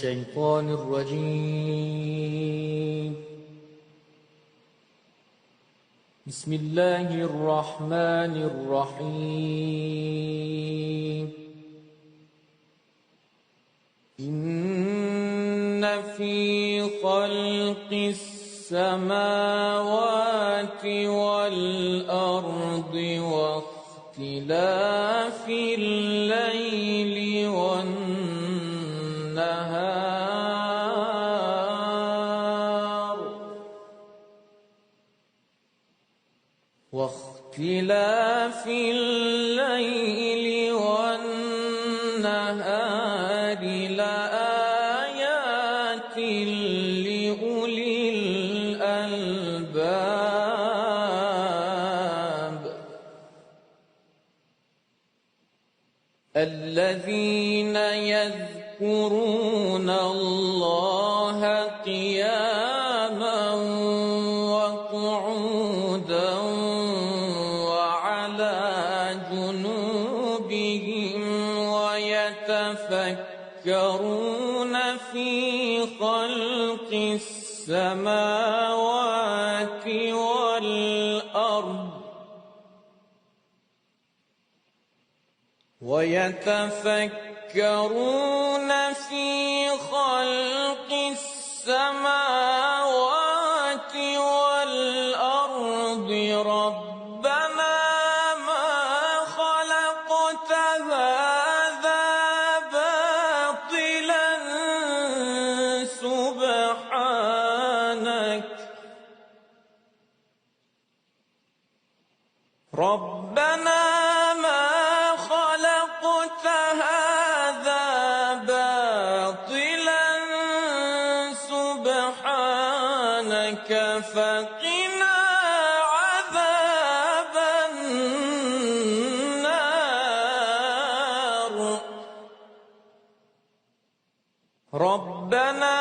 الشيطان الرجيم. بسم الله الرحمن الرحيم. إن في خلق السماوات والأرض واختلاف الليل والنهار لآيات لأولي الألباب الذين يذكرون الله قياما وقعودا وعلى جنوبهم ويتفكرون في خلق السماوات والأرض ربنا ما خلقت هذا باطلا سبحانك ربنا ما خلقت هذا باطلا سبحانك فقنا عذاب النار ربنا